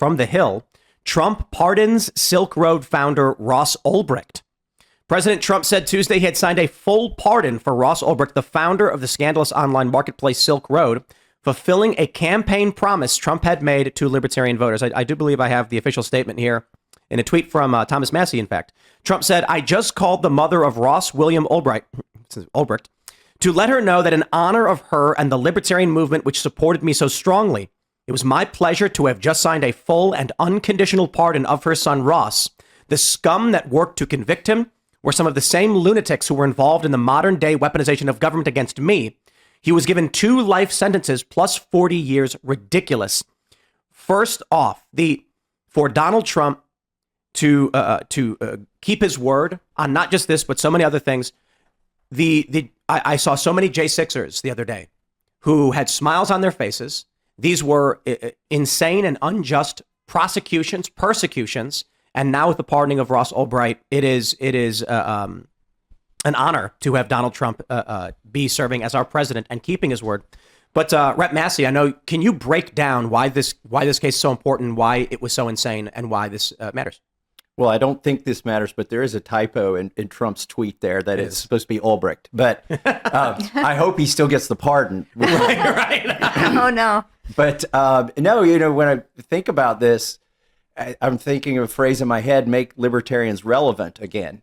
from The Hill, Trump pardons Silk Road founder Ross Ulbricht. President Trump said Tuesday he had signed a full pardon for Ross Ulbricht, the founder of the scandalous online marketplace Silk Road, fulfilling a campaign promise Trump had made to libertarian voters. I do believe I have the official statement here in a tweet from Thomas Massie, in fact. Trump said, "I just called the mother of Ross William Ulbricht to let her know that in honor of her and the libertarian movement which supported me so strongly, it was my pleasure to have just signed a full and unconditional pardon of her son Ross. The scum that worked to convict him were some of the same lunatics who were involved in the modern day weaponization of government against me. He was given 2 life sentences plus 40 years. Ridiculous." First off, for Donald Trump to keep his word on not just this, but so many other things. I saw so many J6ers the other day who had smiles on their faces. These were insane and unjust persecutions. And now with the pardoning of Ross Ulbricht, it is an honor to have Donald Trump be serving as our president and keeping his word. But Rep. Massie, I know, can you break down why this case is so important, why it was so insane, and why this matters? Well, I don't think this matters, but there is a typo in Trump's tweet there that it's supposed to be Ulbricht. But I hope he still gets the pardon. right. Oh, no. But no, when I think about this, I'm thinking of a phrase in my head, make libertarians relevant again.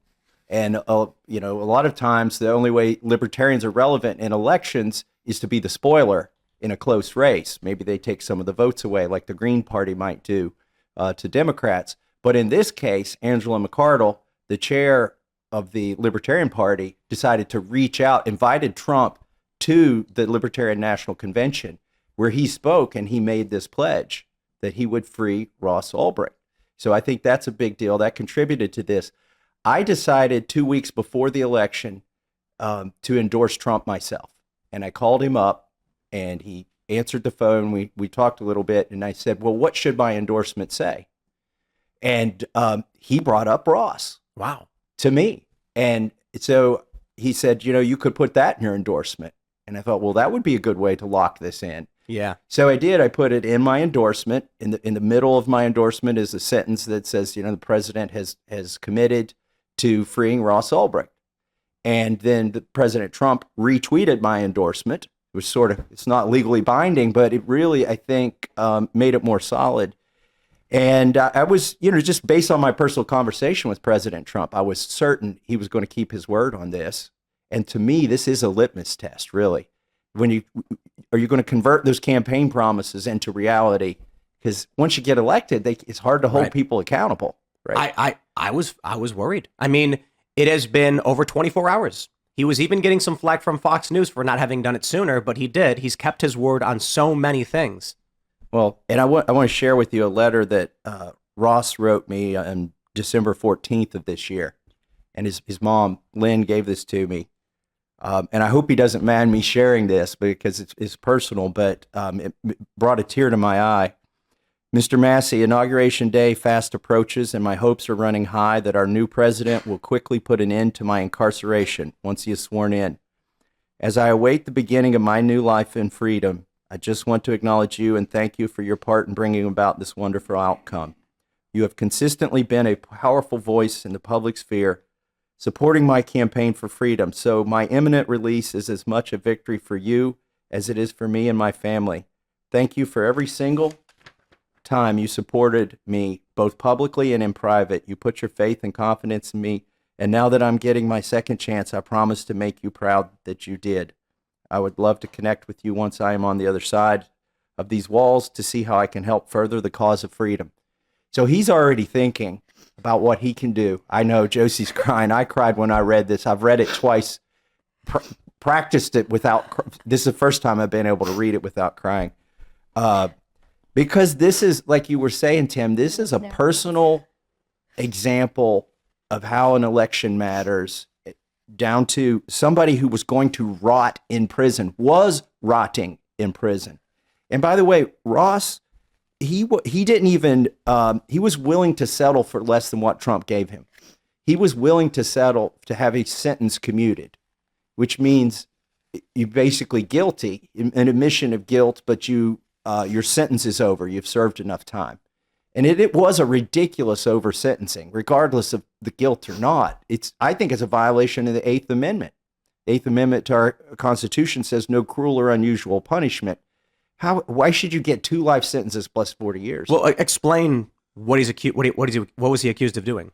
And, a lot of times the only way libertarians are relevant in elections is to be the spoiler in a close race. Maybe they take some of the votes away like the Green Party might do to Democrats. But in this case, Angela McArdle, the chair of the Libertarian Party, decided to reach out, invited Trump to the Libertarian National Convention, where he spoke and he made this pledge that he would free Ross Ulbricht. So I think that's a big deal. That contributed to this. I decided 2 weeks before the election to endorse Trump myself. And I called him up and he answered the phone. We talked a little bit and I said, well, what should my endorsement say? And he brought up Ross. Wow. To me. And so he said, you could put that in your endorsement. And I thought, well, that would be a good way to lock this in. Yeah. So I did. I put it in my endorsement. In the middle of my endorsement is a sentence that says, the president has committed to freeing Ross Ulbricht. And then President Trump retweeted my endorsement. It was it's not legally binding, but it really, I think, made it more solid. And I was, just based on my personal conversation with President Trump, I was certain he was going to keep his word on this. And to me, this is a litmus test, really. Are you going to convert those campaign promises into reality? Because once you get elected, it's hard to hold people accountable. Right? I was worried. I mean, it has been over 24 hours. He was even getting some flack from Fox News for not having done it sooner, but he did. He's kept his word on so many things. Well, and I want to share with you a letter that Ross wrote me on December 14th of this year. And his mom, Lynn, gave this to me. And I hope he doesn't mind me sharing this because it's personal, but it brought a tear to my eye. Mr. Massie, Inauguration Day fast approaches, and my hopes are running high that our new president will quickly put an end to my incarceration once he is sworn in. As I await the beginning of my new life in freedom, I just want to acknowledge you and thank you for your part in bringing about this wonderful outcome. You have consistently been a powerful voice in the public sphere, supporting my campaign for freedom. So my imminent release is as much a victory for you as it is for me and my family. Thank you for every single time you supported me, both publicly and in private. You put your faith and confidence in me. And now that I'm getting my second chance, I promise to make you proud that you did. I would love to connect with you once I am on the other side of these walls to see how I can help further the cause of freedom. So he's already thinking about what he can do. I know Josie's crying. I cried when I read this. I've read it twice, practiced it without, this is the first time I've been able to read it without crying. Because this is, like you were saying, Tim, this is a personal example of how an election matters, down to somebody who was going to rot in prison, was rotting in prison. And by the way, Ross, he didn't even, he was willing to settle for less than what Trump gave him. He was willing to settle to have a sentence commuted, which means you're basically guilty, an admission of guilt, but your sentence is over. You've served enough time. And it was a ridiculous over sentencing, regardless of the guilt or not. I think it's a violation of the Eighth Amendment. The Eighth Amendment to our Constitution says no cruel or unusual punishment. Why should you get 2 life sentences plus 40 years? Well, explain what was he accused of doing?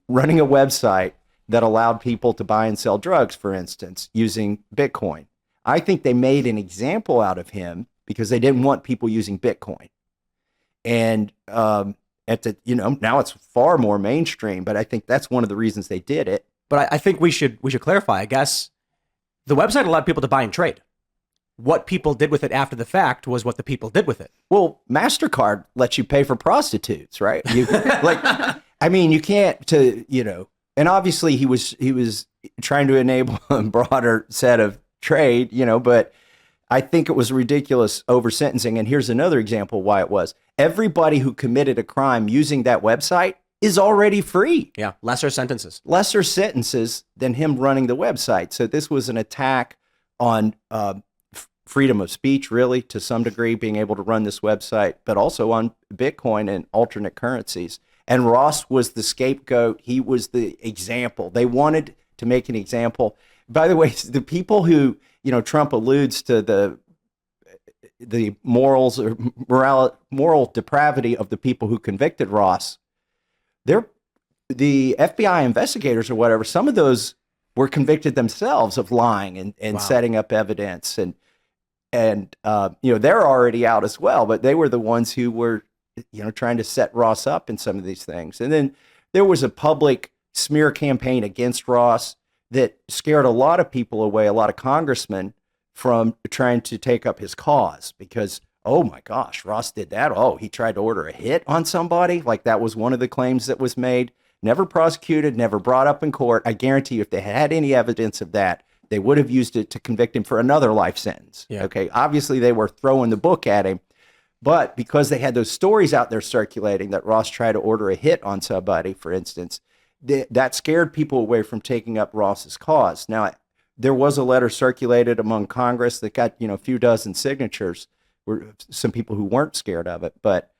Running a website that allowed people to buy and sell drugs, for instance, using Bitcoin. I think they made an example out of him because they didn't want people using Bitcoin. And now it's far more mainstream, but I think that's one of the reasons they did it. But I think we should clarify, I guess. The website allowed people to buy and trade. What people did with it after the fact was what the people did with it. Well, MasterCard lets you pay for prostitutes, right? You can't and obviously he was trying to enable a broader set of trade, but I think it was ridiculous over sentencing. And here's another example why it was. Everybody who committed a crime using that website is already free. Yeah, lesser sentences Than him running the website. So this was an attack on freedom of speech, really, to some degree, being able to run this website, but also on Bitcoin and alternate currencies. And Ross was the scapegoat. He was the example. They wanted to make an example. By the way, the people who, Trump alludes to the morals or moral depravity of the people who convicted Ross. The FBI investigators or whatever, some of those were convicted themselves of lying and Wow. setting up evidence. And they're already out as well, but they were the ones who were, trying to set Ross up in some of these things. And then there was a public smear campaign against Ross that scared a lot of people away, a lot of congressmen, from trying to take up his cause because, oh my gosh, Ross did that. Oh, he tried to order a hit on somebody. Like that was one of the claims that was made. Never prosecuted, never brought up in court. I guarantee you, if they had any evidence of that, they would have used it to convict him for another life sentence. Yeah. Okay. Obviously, they were throwing the book at him, but because they had those stories out there circulating that Ross tried to order a hit on somebody, for instance, that scared people away from taking up Ross's cause. Now, there was a letter circulated among Congress that got, a few dozen signatures. Were some people who weren't scared of it, but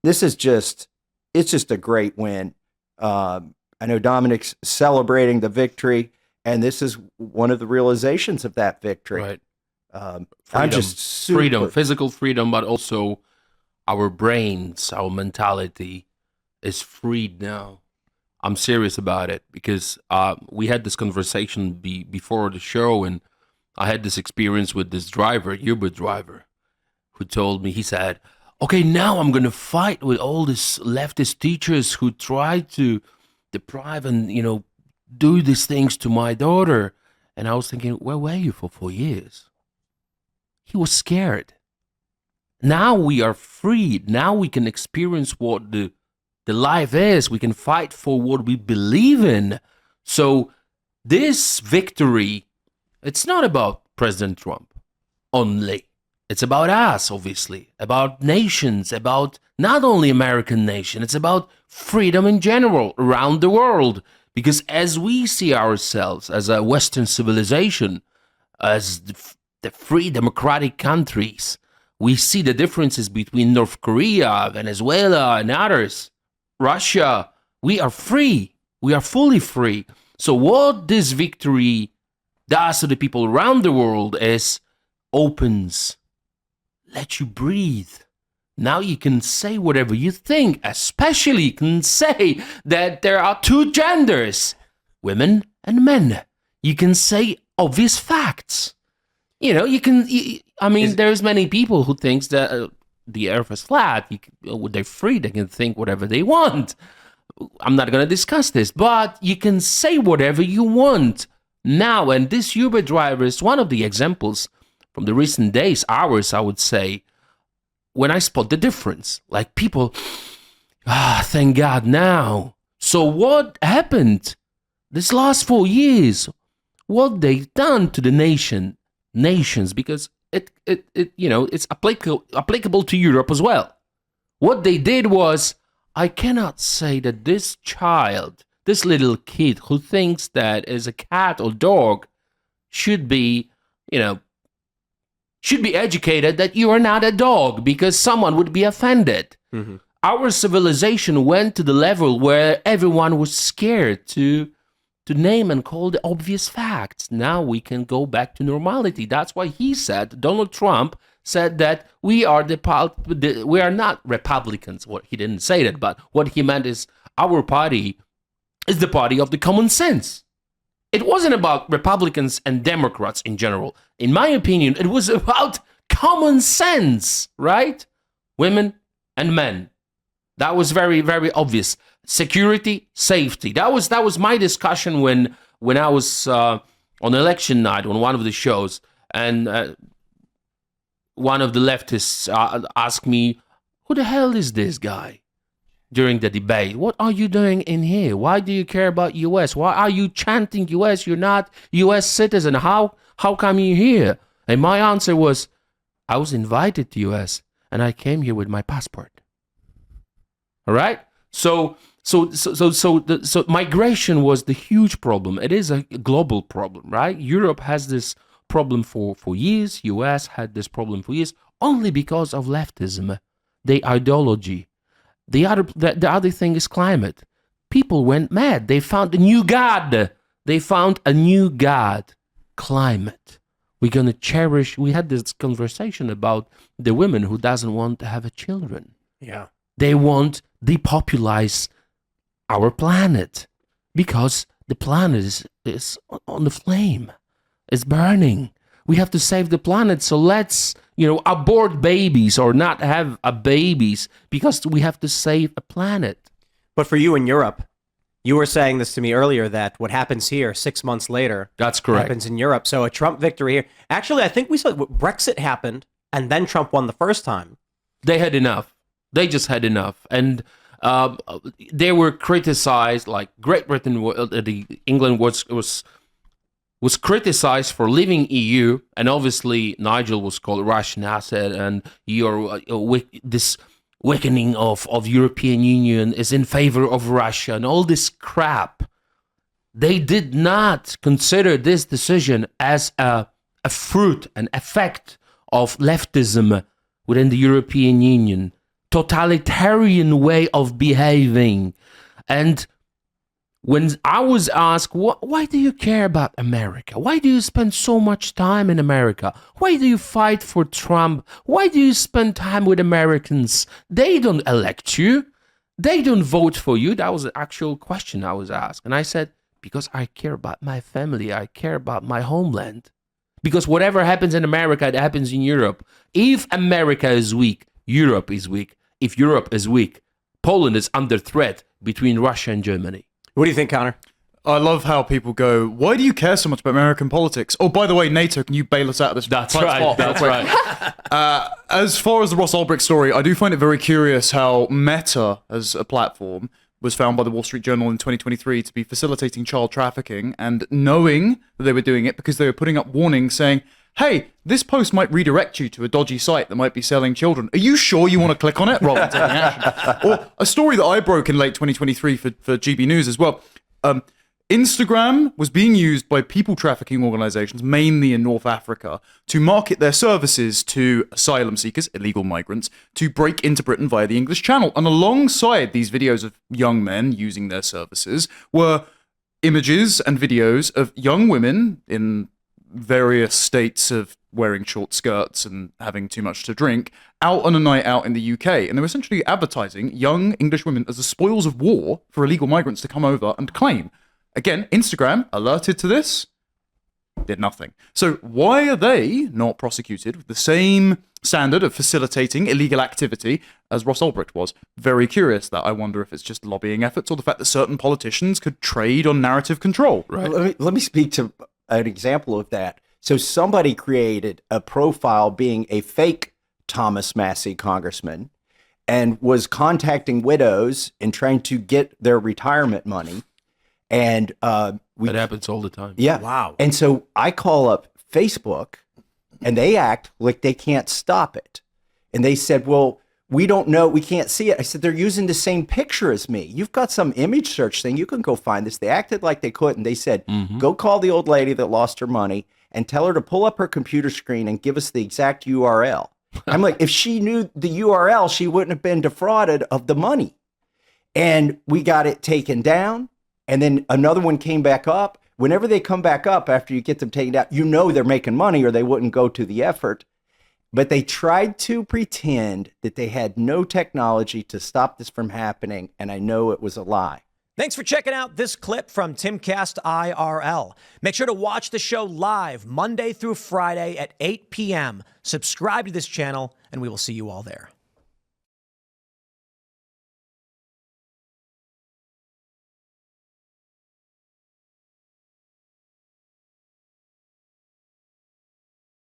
it's just a great win. I know Dominik's celebrating the victory, and this is one of the realizations of that victory. Right. I'm just super... physical freedom, but also our brains, our mentality is freed now. I'm serious about it because we had this conversation before the show, and I had this experience with this driver, Uber driver, who told me, he said, okay, now I'm going to fight with all these leftist teachers who try to deprive and, do these things to my daughter. And I was thinking, where were you for 4 years? He was scared. Now we are freed. Now we can experience what the life is. We can fight for what we believe in. So this victory, it's not about President Trump only. It's about us, obviously, about nations, about not only American nation. It's about freedom in general around the world. Because as we see ourselves as a Western civilization, as the free democratic countries, we see the differences between North Korea, Venezuela, and others. Russia, we are free. We are fully free. So what this victory does to the people around the world is opens, let you breathe. Now you can say whatever you think, especially you can say that there are 2 genders, women and men. You can say obvious facts. There's many people who thinks that the earth is flat. They're free. They can think whatever they want. I'm not going to discuss this, but you can say whatever you want now. And this Uber driver is one of the examples from the recent days, hours, I would say, when I spot the difference. Like people, thank God now. So what happened this last 4 years? What they've done to the nations, because it's applicable to Europe as well. What they did was, I cannot say that this child, this little kid who thinks that is a cat or dog should be educated that you are not a dog, because someone would be offended. Our civilization went to the level where everyone was scared to name and call the obvious facts. Now we can go back to normality. That's why Donald Trump said that we are we are not Republicans. Well, he didn't say that, but what he meant is our party is the party of the common sense. It wasn't about Republicans and Democrats in general. In my opinion, it was about common sense, right? Women and men. That was very, very obvious. Security, safety. That was my discussion when I was on election night on one of the shows, and one of the leftists asked me, "Who the hell is this guy?" During the debate. "What are you doing in here? Why do you care about U.S.? Why are you chanting U.S.? You're not U.S. citizen. How come you're here?" And my answer was, "I was invited to U.S. and I came here with my passport." All right. So migration was the huge problem. It is a global problem, right? Europe has this problem for years. U.S. had this problem for years, only because of leftism, the ideology. The other thing is climate. People went mad. They found a new god. Climate. We're going to cherish. We had this conversation about the women who doesn't want to have children. Yeah. They want depopulate our planet because the planet is on the flame. It's burning. We have to save the planet. So let's, abort babies or not have babies because we have to save a planet. But for you in Europe, you were saying this to me earlier that what happens here 6 months later That's correct. happens in Europe. So a Trump victory here. Actually, I think we saw Brexit happened and then Trump won the first time. They had enough. They just had enough. And they were criticized, like Great Britain, England was criticized for leaving EU, and obviously Nigel was called a Russian asset, and this weakening of European Union is in favor of Russia, and all this crap. They did not consider this decision as a fruit, an effect of leftism within the European Union, totalitarian way of behaving. And when I was asked, why do you care about America? Why do you spend so much time in America? Why do you fight for Trump? Why do you spend time with Americans? They don't elect you. They don't vote for you. That was the actual question I was asked. And I said, because I care about my family. I care about my homeland. Because whatever happens in America, it happens in Europe. If America is weak, Europe is weak. If Europe is weak, Poland is under threat between Russia and Germany. What do you think, Connor? I love how people go, why do you care so much about American politics? Oh, by the way, NATO, can you bail us out of this? That's right. That's right. As far as the Ross Ulbricht story, I do find it very curious how Meta, as a platform, was found by the Wall Street Journal in 2023 to be facilitating child trafficking, and knowing that they were doing it because they were putting up warnings saying, hey, this post might redirect you to a dodgy site that might be selling children. Are you sure you want to click on it rather than taking action? Or a story that I broke in late 2023 for GB News as well. Instagram was being used by people trafficking organizations, mainly in North Africa, to market their services to asylum seekers, illegal migrants, to break into Britain via the English Channel. And alongside these videos of young men using their services were images and videos of young women in various states of wearing short skirts and having too much to drink out on a night out in the UK. And they were essentially advertising young English women as the spoils of war for illegal migrants to come over and claim. Again, Instagram alerted to this, did nothing. So why are they not prosecuted with the same standard of facilitating illegal activity as Ross Ulbricht was? Very curious that. I wonder if it's just lobbying efforts or the fact that certain politicians could trade on narrative control. Right. Let me speak to an example of that. So somebody created a profile being a fake Thomas Massie congressman and was contacting widows and trying to get their retirement money. And that happens all the time. Yeah. Wow. And so I call up Facebook and they act like they can't stop it. And they said, well, we don't know. We can't see it. I said, they're using the same picture as me. You've got some image search thing. You can go find this. They acted like they couldn't. They said, go call the old lady that lost her money and tell her to pull up her computer screen and give us the exact URL. I'm like, if she knew the URL, she wouldn't have been defrauded of the money. And we got it taken down. And then another one came back up. Whenever they come back up after you get them taken down, you know they're making money or they wouldn't go to the effort. But they tried to pretend that they had no technology to stop this from happening. And I know it was a lie. Thanks for checking out this clip from Timcast IRL. Make sure to watch the show live Monday through Friday at 8 p.m. Subscribe to this channel, and we will see you all there.